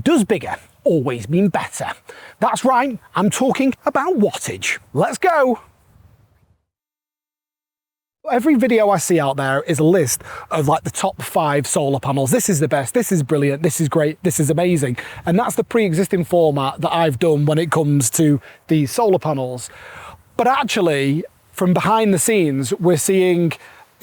Does bigger always mean better? That's right, I'm talking about wattage. Let's go. Every video I see out there is a list of like the top 5 solar panels. This is the best, this is brilliant, this is great, this is amazing. And that's the pre-existing format that I've done when it comes to these solar panels. But actually, from behind the scenes, we're seeing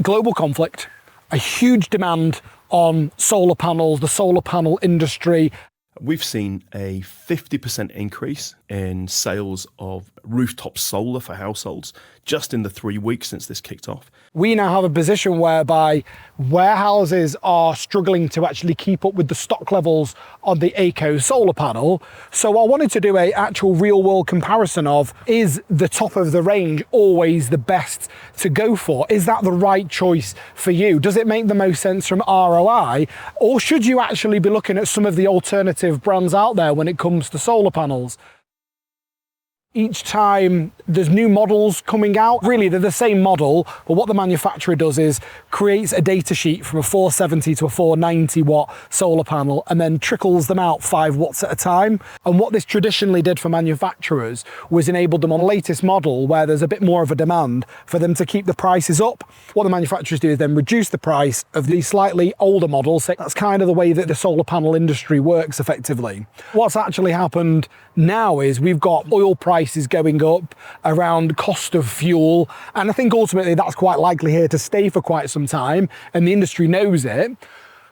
global conflict, a huge demand on solar panels, the solar panel industry. We've seen a 50% increase in sales of rooftop solar for households just in the 3 weeks since this kicked off. We now have a position whereby warehouses are struggling to actually keep up with the stock levels on the AIKO solar panel. So I wanted to do an actual real world comparison of, is the top of the range always the best to go for? Is that the right choice for you? Does it make the most sense from ROI? Or should you actually be looking at some of the alternative brands out there when it comes to solar panels? Each time there's new models coming out, really they're the same model, but what the manufacturer does is creates a data sheet from a 470 to a 490 watt solar panel and then trickles them out 5 watts at a time. And what this traditionally did for manufacturers was enabled them on the latest model where there's a bit more of a demand for them to keep the prices up. What the manufacturers do is then reduce the price of these slightly older models. So that's kind of the way that the solar panel industry works effectively. What's actually happened now is we've got oil prices going up, around cost of fuel, and I think ultimately that's quite likely here to stay for quite some time, and the industry knows it.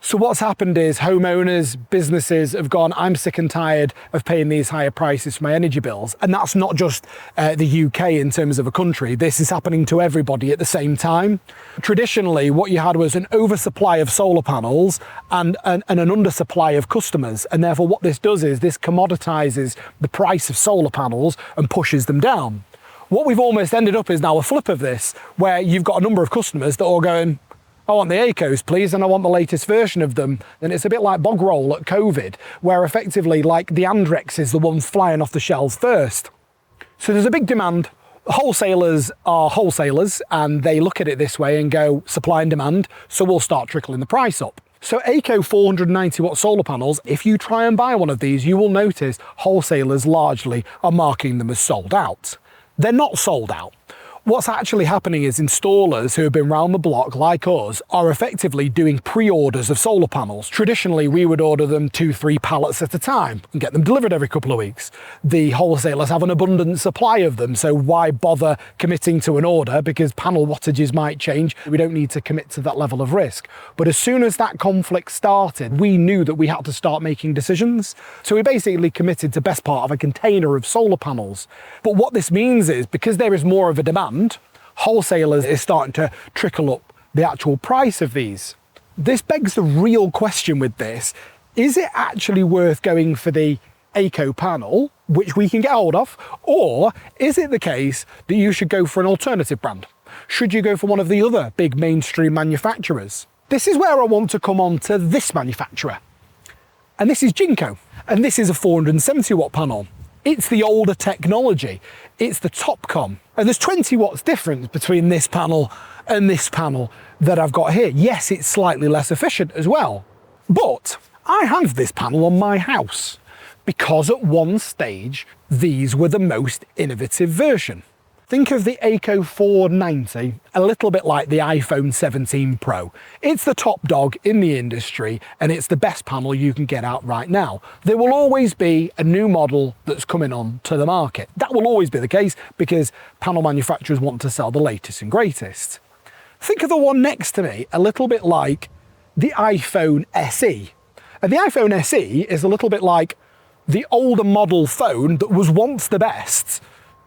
So what's happened is homeowners, businesses have gone, I'm sick and tired of paying these higher prices for my energy bills. And that's not just the UK in terms of a country. This is happening to everybody at the same time. Traditionally, what you had was an oversupply of solar panels and an undersupply of customers. And therefore what this does is this commoditizes the price of solar panels and pushes them down. What we've almost ended up is now a flip of this, where you've got a number of customers that are going, I want the AIKOs, please, and I want the latest version of them. And it's a bit like bog roll at COVID, where effectively, like, the Andrex is the one flying off the shelves first. So there's a big demand. Wholesalers are wholesalers, and they look at it this way and go, supply and demand, so we'll start trickling the price up. So AIKO 490 watt solar panels, if you try and buy one of these, you will notice wholesalers largely are marking them as sold out. They're not sold out. What's actually happening is installers who have been round the block, like us, are effectively doing pre-orders of solar panels. Traditionally, we would order them 2-3 pallets at a time and get them delivered every couple of weeks. The wholesalers have an abundant supply of them, so why bother committing to an order? Because panel wattages might change. We don't need to commit to that level of risk. But as soon as that conflict started, we knew that we had to start making decisions. So we basically committed to best part of a container of solar panels. But what this means is, because there is more of a demand, wholesalers is starting to trickle up the actual price of these. This begs the real question with this. Is it actually worth going for the AIKO panel, which we can get hold of, or is it the case that you should go for an alternative brand? Should you go for one of the other big mainstream manufacturers? This is where I want to come on to this manufacturer. And this is Jinko. And this is a 470 watt panel. It's the older technology. It's the Topcon. And there's 20 watts difference between this panel and this panel that I've got here. Yes, it's slightly less efficient as well. But I have this panel on my house because at one stage, these were the most innovative version. Think of the AIKO 490 a little bit like the iPhone 17 Pro. It's the top dog in the industry and it's the best panel you can get out right now. There will always be a new model that's coming on to the market. That will always be the case because panel manufacturers want to sell the latest and greatest. Think of the one next to me a little bit like the iPhone SE. And the iPhone SE is a little bit like the older model phone that was once the best,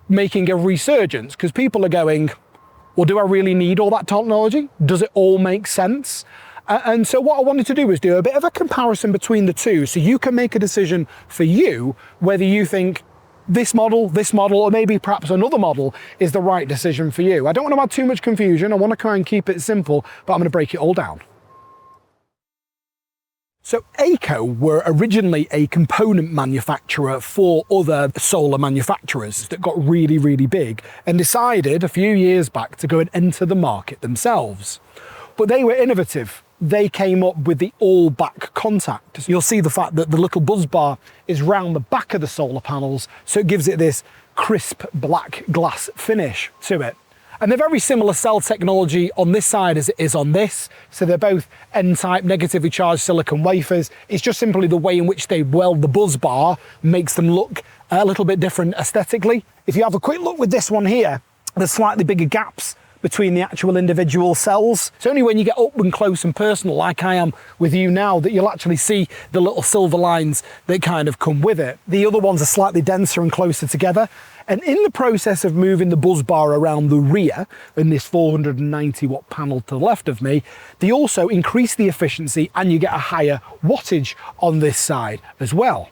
making a resurgence because people are going, well, do I really need all that technology? Does it all make sense? And so what I wanted to do was do a bit of a comparison between the two so you can make a decision for you whether you think this model, or maybe perhaps another model is the right decision for you. I don't want to add too much confusion. I want to try and keep it simple, but I'm going to break it all down. So AIKO were originally a component manufacturer for other solar manufacturers that got really, really big and decided a few years back to go and enter the market themselves. But they were innovative. they came up with the all back contact. You'll see the fact that the little buzz bar is round the back of the solar panels, so it gives it this crisp black glass finish to it. And they're very similar cell technology on this side as it is on this. So they're both N-type negatively charged silicon wafers. It's just simply the way in which they weld the buzz bar makes them look a little bit different aesthetically. If you have a quick look with this one here, there's slightly bigger gaps between the actual individual cells. It's only when you get up and close and personal, like I am with you now, that you'll actually see the little silver lines that kind of come with it. The other ones are slightly denser and closer together. And in the process of moving the buzz bar around the rear in this 490 watt panel to the left of me, they also increase the efficiency and you get a higher wattage on this side as well.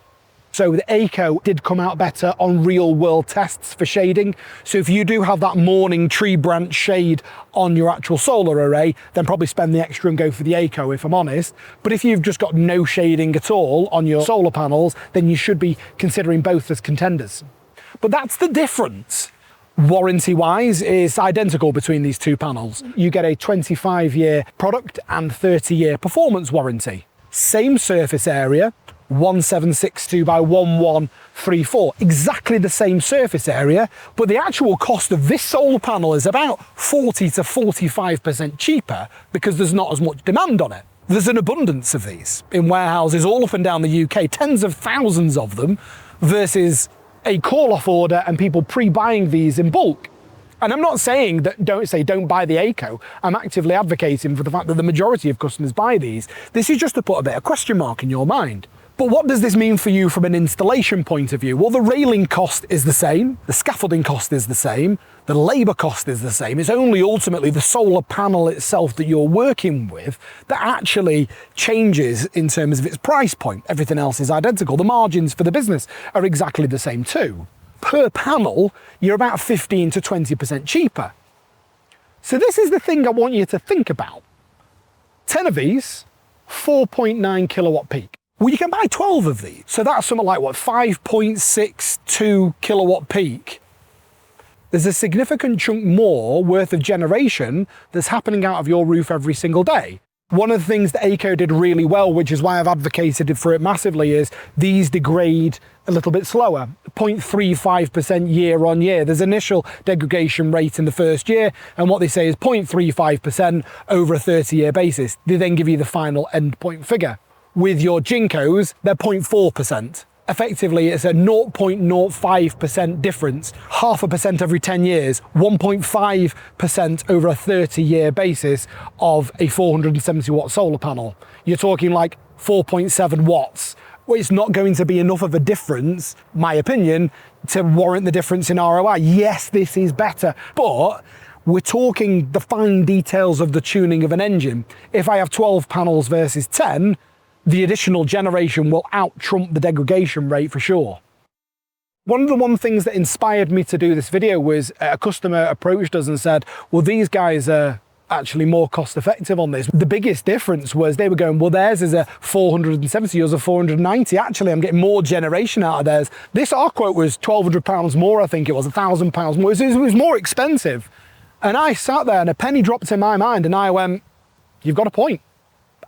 So the AIKO did come out better on real world tests for shading. So if you do have that morning tree branch shade on your actual solar array, then probably spend the extra and go for the AIKO, if I'm honest. But if you've just got no shading at all on your solar panels, then you should be considering both as contenders. But that's the difference. Warranty wise, is identical between these two panels. You get a 25-year product and 30-year performance warranty. Same surface area, 1762 by 1134, exactly the same surface area, but the actual cost of this solar panel is about 40 to 45% cheaper because there's not as much demand on it. There's an abundance of these in warehouses all up and down the UK, tens of thousands of them, versus a call-off order and people pre-buying these in bulk. And I'm not saying that don't buy the AIKO. I'm actively advocating for the fact that the majority of customers buy these. This is just to put a bit of question mark in your mind. But what does this mean for you from an installation point of view? Well, the railing cost is the same, the scaffolding cost is the same, the labour cost is the same. It's only ultimately the solar panel itself that you're working with that actually changes in terms of its price point. Everything else is identical. The margins for the business are exactly the same too. Per panel, you're about 15 to 20% cheaper. So this is the thing I want you to think about. 10 of these, 4.9 kilowatt peak. Well, you can buy 12 of these. So that's something like, what, 5.62 kilowatt peak. There's a significant chunk more worth of generation that's happening out of your roof every single day. One of the things that AIKO did really well, which is why I've advocated for it massively, is these degrade a little bit slower, 0.35% year on year. There's initial degradation rate in the first year, and what they say is 0.35% over a 30-year basis. They then give you the final endpoint figure. With your Jinkos, they're 0.4%. Effectively, it's a 0.05% difference, 0.5% every 10 years, 1.5% over a 30-year basis of a 470 watt solar panel. You're talking like 4.7 watts. Well, it's not going to be enough of a difference, my opinion, to warrant the difference in ROI. Yes, this is better, but we're talking the fine details of the tuning of an engine. If I have 12 panels versus 10, the additional generation will out-trump the degradation rate for sure. One of the things that inspired me to do this video was a customer approached us and said, well, these guys are actually more cost effective on this. The biggest difference was they were going, well, theirs is a 470, yours a 490. Actually, I'm getting more generation out of theirs. Our quote was £1,200 more, I think it was, £1,000 more. It was more expensive. And I sat there and a penny dropped in my mind and I went, you've got a point.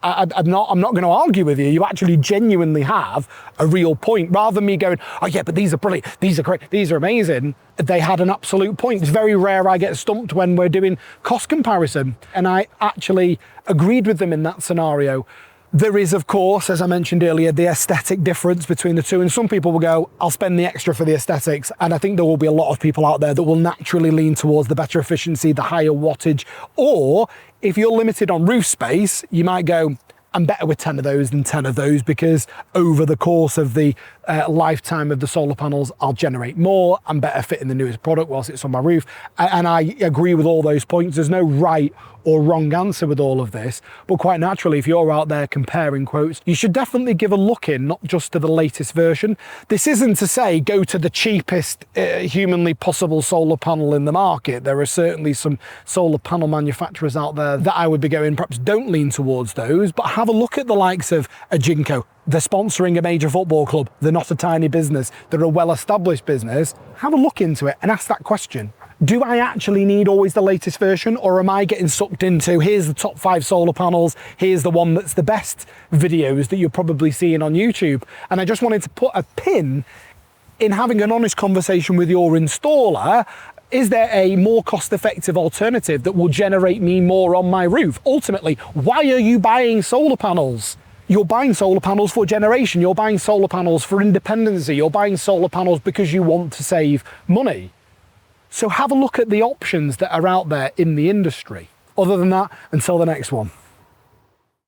I'm not going to argue with you. You actually genuinely have a real point. Rather than me going, oh yeah, but these are brilliant, these are great, these are amazing. They had an absolute point. It's very rare I get stumped when we're doing cost comparison. And I actually agreed with them in that scenario. There is, of course, as I mentioned earlier, the aesthetic difference between the two. And some people will go, I'll spend the extra for the aesthetics. And I think there will be a lot of people out there that will naturally lean towards the better efficiency, the higher wattage. Or if you're limited on roof space, you might go, I'm better with 10 of those than 10 of those because over the course of the lifetime of the solar panels, I'll generate more. I'm better fitting the newest product whilst it's on my roof. And I agree with all those points. There's no right or wrong answer with all of this. But quite naturally, if you're out there comparing quotes, you should definitely give a look in, not just to the latest version. This isn't to say go to the cheapest humanly possible solar panel in the market. There are certainly some solar panel manufacturers out there that I would be going, perhaps don't lean towards those, but have a look at the likes of a Jinko. They're sponsoring a major football club. They're not a tiny business. They're a well-established business. Have a look into it and ask that question. do I actually need always the latest version, or am I getting sucked into, here's the top 5 solar panels, here's the one that's the best videos that you're probably seeing on YouTube? And I just wanted to put a pin in having an honest conversation with your installer. Is there a more cost-effective alternative that will generate me more on my roof? Ultimately, why are you buying solar panels? You're buying solar panels for generation, you're buying solar panels for independency, you're buying solar panels because you want to save money. So have a look at the options that are out there in the industry. Other than that, until the next one.